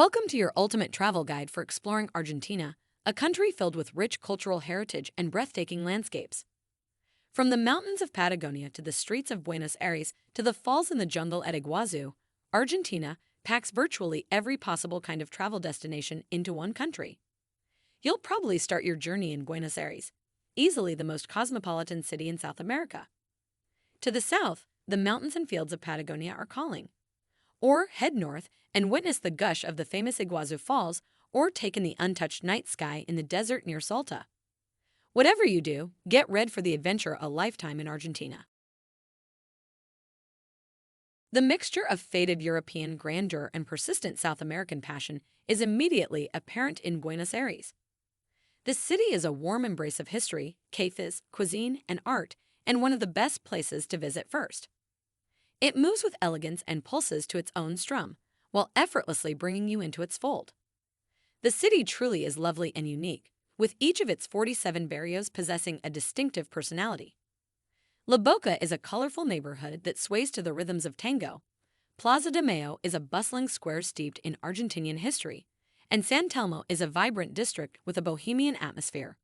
Welcome to your ultimate travel guide for exploring Argentina, a country filled with rich cultural heritage and breathtaking landscapes. From the mountains of Patagonia to the streets of Buenos Aires to the falls in the jungle at Iguazu, Argentina packs virtually every possible kind of travel destination into one country. You'll probably start your journey in Buenos Aires, easily the most cosmopolitan city in South America. To the south, the mountains and fields of Patagonia are calling. Or head north and witness the gush of the famous Iguazu Falls, or take in the untouched night sky in the desert near Salta. Whatever you do, get ready for the adventure a lifetime in Argentina. The mixture of faded European grandeur and persistent South American passion is immediately apparent in Buenos Aires. The city is a warm embrace of history, cafes, cuisine, and art, and one of the best places to visit first. It moves with elegance and pulses to its own strum, while effortlessly bringing you into its fold. The city truly is lovely and unique, with each of its 47 barrios possessing a distinctive personality. La Boca is a colorful neighborhood that sways to the rhythms of tango. Plaza de Mayo is a bustling square steeped in Argentinian history, and San Telmo is a vibrant district with a bohemian atmosphere.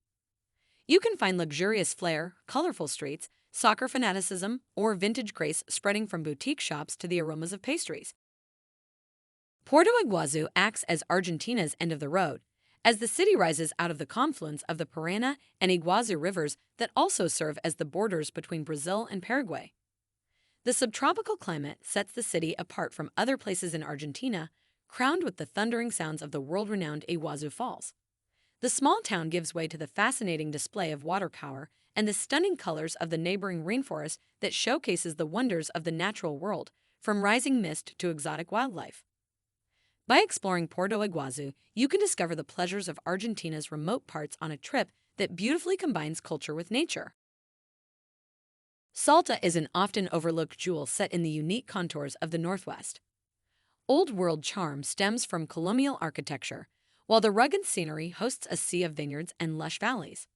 You can find luxurious flair, colorful streets, soccer fanaticism, or vintage grace spreading from boutique shops to the aromas of pastries. Puerto Iguazu acts as Argentina's end of the road, as the city rises out of the confluence of the Paraná and Iguazu rivers that also serve as the borders between Brazil and Paraguay. The subtropical climate sets the city apart from other places in Argentina, crowned with the thundering sounds of the world-renowned Iguazu Falls. The small town gives way to the fascinating display of water power and the stunning colors of the neighboring rainforest that showcases the wonders of the natural world, from rising mist to exotic wildlife. By exploring Puerto Iguazu, you can discover the pleasures of Argentina's remote parts on a trip that beautifully combines culture with nature. Salta is an often overlooked jewel set in the unique contours of the Northwest. Old world charm stems from colonial architecture, while the rugged scenery hosts a sea of vineyards and lush valleys.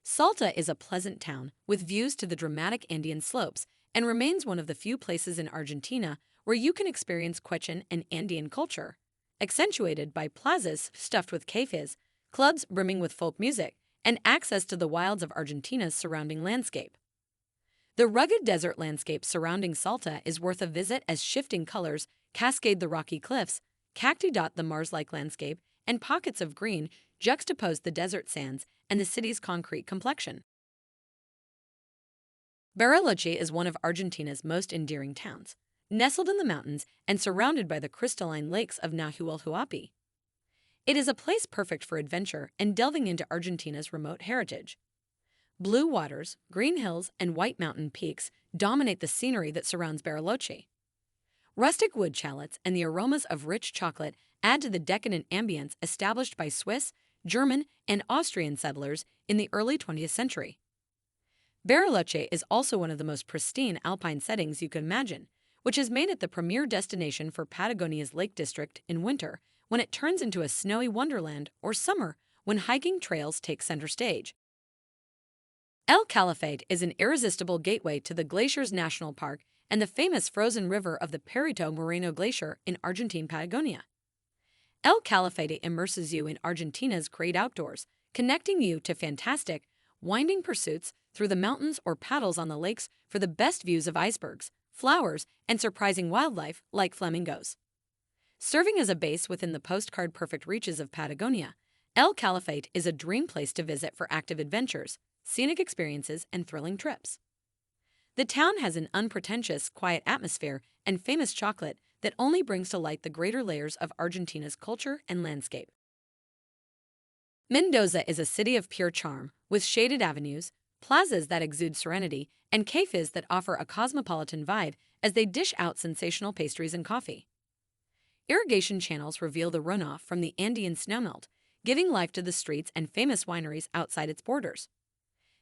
Salta is a pleasant town with views to the dramatic Andean slopes and remains one of the few places in Argentina where you can experience Quechan and Andean culture, accentuated by plazas stuffed with cafes, clubs brimming with folk music, and access to the wilds of Argentina's surrounding landscape. The rugged desert landscape surrounding Salta is worth a visit as shifting colors cascade the rocky cliffs, cacti dot the Mars-like landscape, and pockets of green juxtapose the desert sands and the city's concrete complexion. Bariloche is one of Argentina's most endearing towns, nestled in the mountains and surrounded by the crystalline lakes of Nahuel. It is a place perfect for adventure and delving into Argentina's remote heritage. Blue waters, green hills, and white mountain peaks dominate the scenery that surrounds Bariloche. Rustic wood chalets and the aromas of rich chocolate add to the decadent ambience established by Swiss, German, and Austrian settlers in the early 20th century. Bariloche is also one of the most pristine alpine settings you can imagine, which has made it the premier destination for Patagonia's Lake District in winter when it turns into a snowy wonderland, or summer when hiking trails take center stage. El Calafate is an irresistible gateway to the Glaciers National Park and the famous frozen river of the Perito Moreno Glacier in Argentine Patagonia. El Calafate immerses you in Argentina's great outdoors, connecting you to fantastic, winding pursuits through the mountains or paddles on the lakes for the best views of icebergs, flowers, and surprising wildlife like flamingos. Serving as a base within the postcard-perfect reaches of Patagonia, El Calafate is a dream place to visit for active adventures, scenic experiences, and thrilling trips. The town has an unpretentious, quiet atmosphere and famous chocolate that only brings to light the greater layers of Argentina's culture and landscape. Mendoza is a city of pure charm, with shaded avenues, plazas that exude serenity, and cafes that offer a cosmopolitan vibe as they dish out sensational pastries and coffee. Irrigation channels reveal the runoff from the Andean snowmelt, giving life to the streets and famous wineries outside its borders.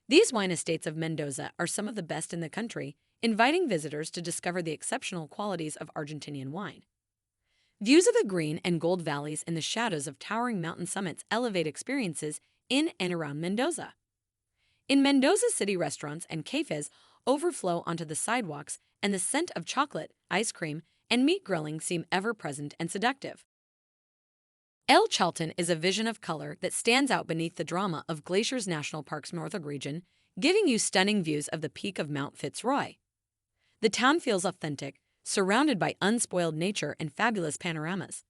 These wine estates of Mendoza are some of the best in the country, inviting visitors to discover the exceptional qualities of Argentinian wine. Views of the green and gold valleys in the shadows of towering mountain summits elevate experiences in and around Mendoza. In Mendoza, city restaurants and cafes overflow onto the sidewalks, and the scent of chocolate, ice cream, and meat grilling seem ever present and seductive. El Chalten is a vision of color that stands out beneath the drama of Glaciers National Park's northern region, giving you stunning views of the peak of Mount Fitzroy. The town feels authentic, surrounded by unspoiled nature and fabulous panoramas.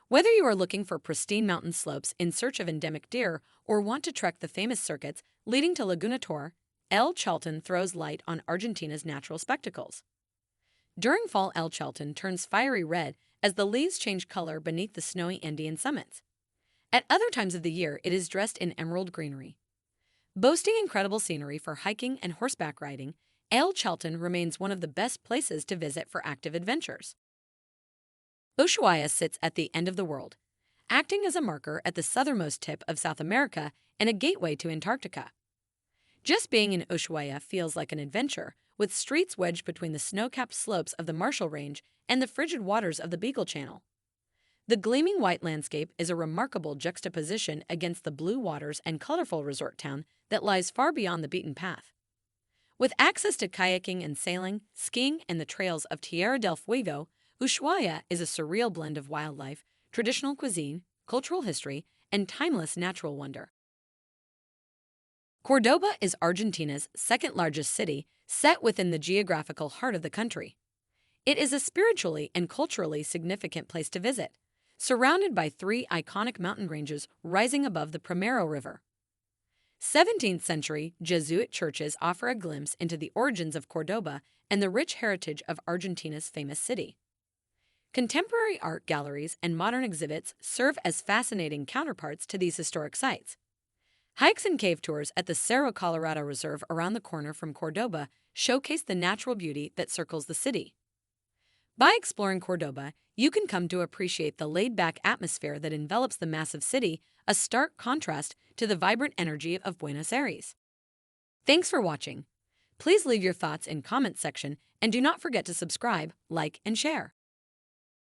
Whether you are looking for pristine mountain slopes in search of endemic deer or want to trek the famous circuits leading to Laguna Tor, El Chalten throws light on Argentina's natural spectacles. During fall, El Chalten turns fiery red as the leaves change color beneath the snowy Andean summits. At other times of the year, it is dressed in emerald greenery. Boasting incredible scenery for hiking and horseback riding, El Chalten remains one of the best places to visit for active adventures. Ushuaia sits at the end of the world, acting as a marker at the southernmost tip of South America and a gateway to Antarctica. Just being in Ushuaia feels like an adventure, with streets wedged between the snow-capped slopes of the Marshall Range and the frigid waters of the Beagle Channel. The gleaming white landscape is a remarkable juxtaposition against the blue waters and colorful resort town that lies far beyond the beaten path. With access to kayaking and sailing, skiing, and the trails of Tierra del Fuego, Ushuaia is a surreal blend of wildlife, traditional cuisine, cultural history, and timeless natural wonder. Cordoba is Argentina's second-largest city, set within the geographical heart of the country. It is a spiritually and culturally significant place to visit, surrounded by three iconic mountain ranges rising above the Primero River. 17th-century Jesuit churches offer a glimpse into the origins of Cordoba and the rich heritage of Argentina's famous city. Contemporary art galleries and modern exhibits serve as fascinating counterparts to these historic sites. Hikes and cave tours at the Cerro Colorado Reserve around the corner from Cordoba showcase the natural beauty that circles the city. By exploring Cordoba, you can come to appreciate the laid-back atmosphere that envelops the massive city, a stark contrast to the vibrant energy of Buenos Aires. Thanks for watching. Please leave your thoughts in comment section and do not forget to subscribe, like, and share.